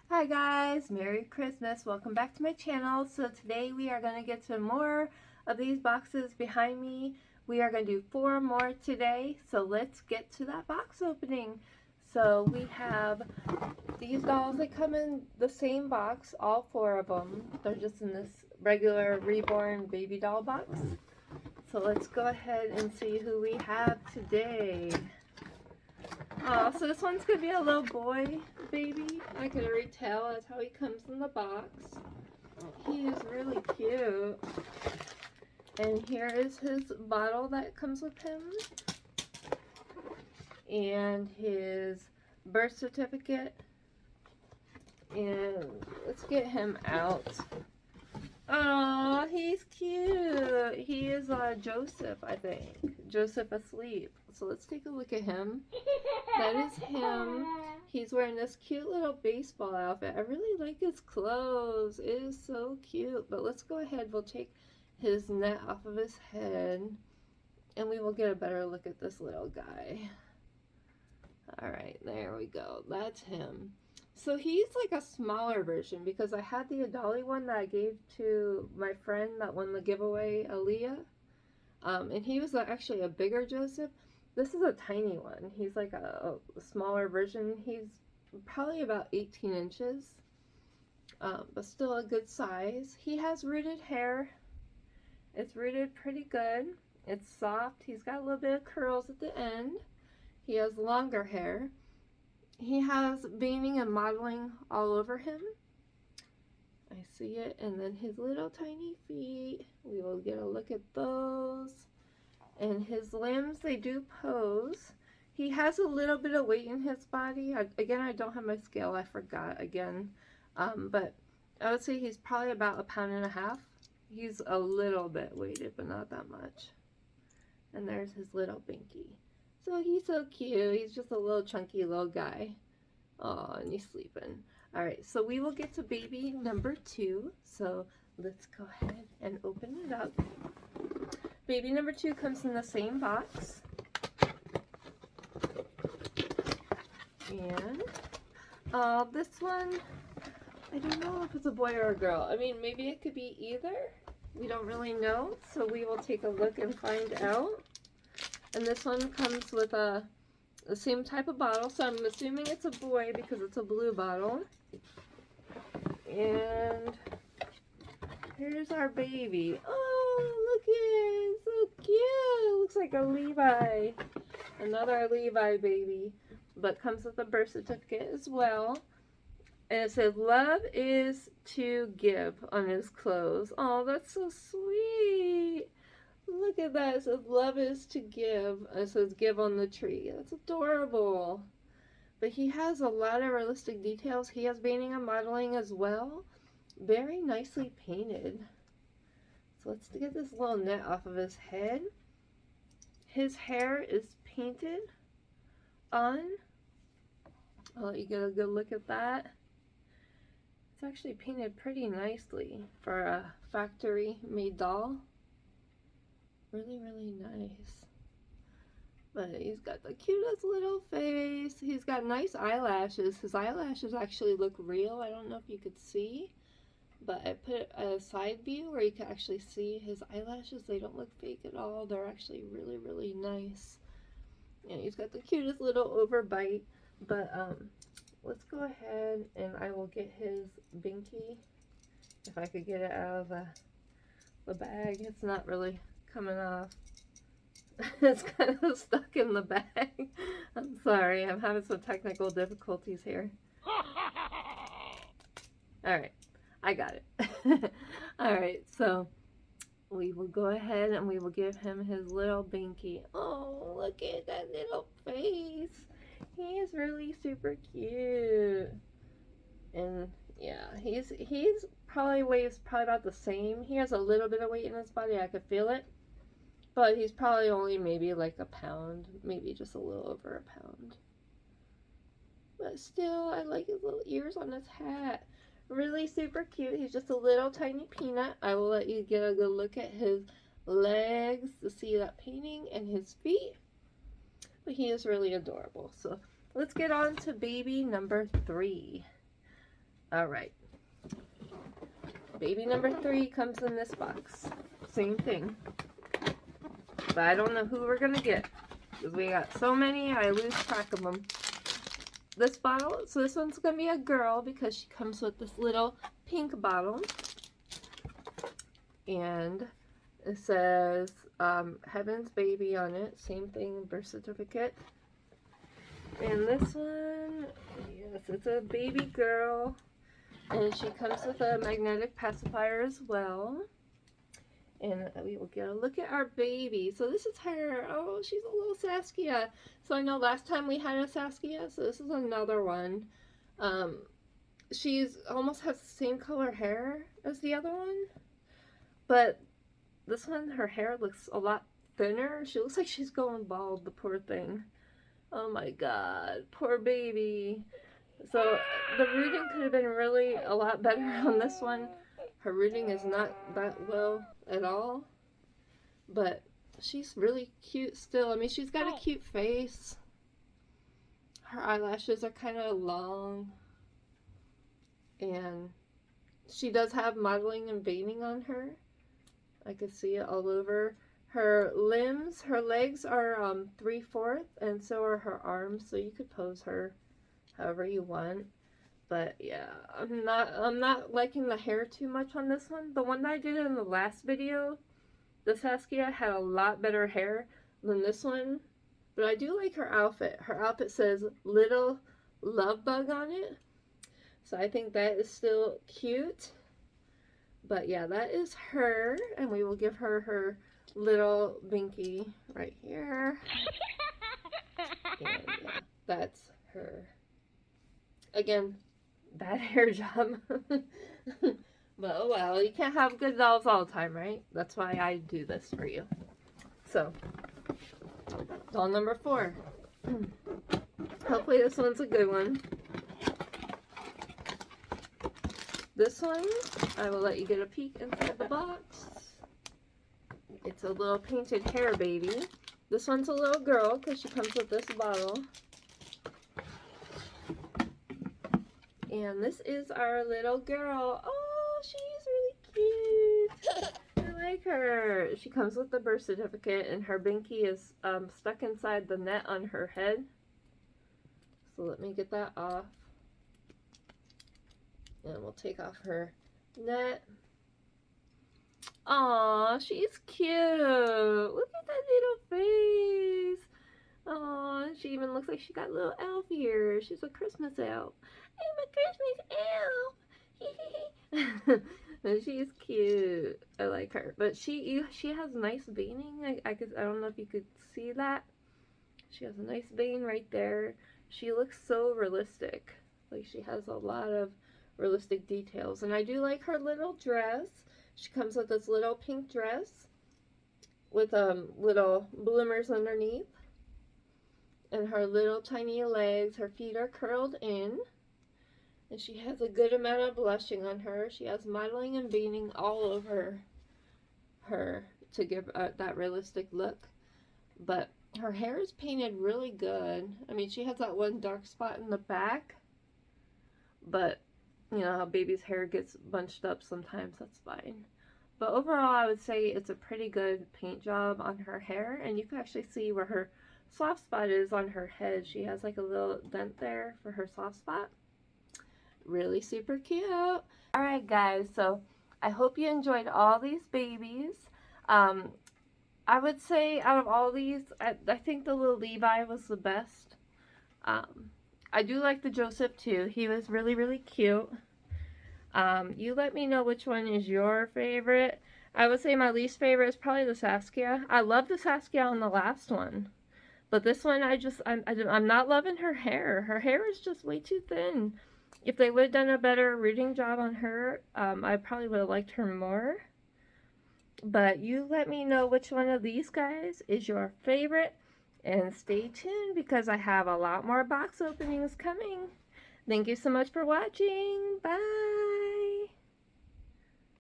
Hi guys, Merry Christmas. Welcome back to my channel. So today we are going to get some more of these boxes behind me. We are going to do 4 more today. So let's get to that box opening. So we have these dolls that come in the same box, all 4 of them. They're just in this regular reborn baby doll box. So let's go ahead and see who we have today. Oh, so this one's going to be a little boy baby. I can already tell. That's how he comes in the box. He is really cute. And here is his bottle that comes with him. And his birth certificate. And let's get him out. Oh, he's cute. He is Joseph, I think. Joseph asleep. So let's take a look at him. That is him. He's wearing this cute little baseball outfit. I really like his clothes. It is so cute. But let's go ahead. We'll take his net off of his head. And we will get a better look at this little guy. Alright, there we go. That's him. So he's like a smaller version because I had the Adali one that I gave to my friend that won the giveaway, Aaliyah. And he was actually a bigger Joseph. This is a tiny one. He's like a smaller version. He's probably about 18 inches, but still a good size. He has rooted hair. It's rooted pretty good. It's soft. He's got a little bit of curls at the end. He has longer hair. He has veining and modeling all over him. I see it. And then his little tiny feet. We will get a look at those. And his limbs, they do pose. He has a little bit of weight in his body. Again, I don't have my scale. I forgot again. But I would say he's probably about 1.5 pounds. He's a little bit weighted, but not that much. And there's his little binky. So he's so cute. He's just a little chunky little guy. Oh, and he's sleeping. Alright, so we will get to baby number 2. So let's go ahead and open it up. Baby number 2 comes in the same box. And this one, I don't know if it's a boy or a girl. I mean, maybe it could be either. We don't really know. So we will take a look and find out. And this one comes with the same type of bottle. So I'm assuming it's a boy because it's a blue bottle. And here's our baby. Oh, look at it. So cute. Looks like a Levi. Another Levi baby. But comes with a birth certificate as well. And it says, "Love is to give" on his clothes. Oh, that's so sweet. Look at that. It says, "Love is to give." And it says, "Give" on the tree. That's adorable. But he has a lot of realistic details. He has veining and modeling as well. Very nicely painted. So let's get this little net off of his head. His hair is painted on. I'll let you get a good look at that. It's actually painted pretty nicely for a factory made doll. Really, really nice. But he's got the cutest little face. He's got nice eyelashes. His eyelashes actually look real. I don't know if you could see. But I put a side view where you can actually see his eyelashes. They don't look fake at all. They're actually really, really nice. And he's got the cutest little overbite. But let's go ahead and I will get his binky. If I could get it out of the bag. It's not really coming off. It's kind of stuck in the bag. I'm sorry. I'm having some technical difficulties here. Alright. I got it. Alright, so we will go ahead and we will give him his little binky. Oh, look at that little face. He is really super cute. And yeah, he's probably weighs probably about the same. He has a little bit of weight in his body. I could feel it. But he's probably only maybe like 1 pound. Maybe just a little over 1 pound. But still, I like his little ears on his hat. Really super cute. He's just a little tiny peanut. I will let you get a good look at his legs to see that painting and his feet. But he is really adorable. So let's get on to baby number 3. Alright. Baby number 3 comes in this box. Same thing. But I don't know who we're going to get. Because we got so many, I lose track of them. This bottle, so this one's going to be a girl because she comes with this little pink bottle. And it says Heaven's Baby on it. Same thing, birth certificate. And this one, yes, it's a baby girl. And she comes with a magnetic pacifier as well. And we will get a look at our baby. So this is her. Oh, she's a little Saskia. So I know last time we had a Saskia, so this is another one. She's almost has the same color hair as the other one. But this one, her hair looks a lot thinner. She looks like she's going bald, the poor thing. Oh my god, poor baby. So the rooting could have been really a lot better on this one. Her rooting is not that well at all. But she's really cute still. I mean, she's got a cute face. Her eyelashes are kind of long. And she does have modeling and veining on her. I can see it all over. Her limbs, her legs are 3/4, and so are her arms. So you could pose her however you want. But yeah, I'm not liking the hair too much on this one. The one that I did in the last video, the Saskia, had a lot better hair than this one. But I do like her outfit. Her outfit says Little Love Bug on it. So I think that is still cute. But yeah, that is her. And we will give her her little binky right here. And yeah, that's her. Again, bad hair job. But oh well, you can't have good dolls all the time, right? That's why I do this for you. So, doll number 4. Hopefully this one's a good one. This one, I will let you get a peek inside the box. It's a little painted hair baby. This one's a little girl because she comes with this bottle. And this is our little girl. Oh, she's really cute. I like her. She comes with the birth certificate and her binky is stuck inside the net on her head. So let me get that off. And we'll take off her net. Aw, she's cute. Look at that little face. Aw, she even looks like she got a little elf ears. She's a Christmas elf. I'm a Christmas elf. And she's cute. I like her. But she has nice veining. I don't know if you could see that. She has a nice vein right there. She looks so realistic. Like she has a lot of realistic details. And I do like her little dress. She comes with this little pink dress with little bloomers underneath. And her little tiny legs, her feet are curled in. And she has a good amount of blushing on her. She has modeling and veining all over her to give that realistic look. But her hair is painted really good. I mean, she has that one dark spot in the back. But you know how baby's hair gets bunched up sometimes, that's fine. But overall, I would say it's a pretty good paint job on her hair. And you can actually see where her soft spot is on her head. She has like a little dent there for her soft spot. Really super cute. Alright guys, so I hope you enjoyed all these babies. I would say out of all these, I think the little Levi was the best. I do like the Joseph too. He was really, really cute. You let me know which one is your favorite. I would say my least favorite is probably the Saskia. I love the Saskia on the last one. But this one, I'm not loving her hair. Her hair is just way too thin. If they would have done a better rooting job on her, I probably would have liked her more. But you let me know which one of these guys is your favorite. And stay tuned because I have a lot more box openings coming. Thank you so much for watching. Bye.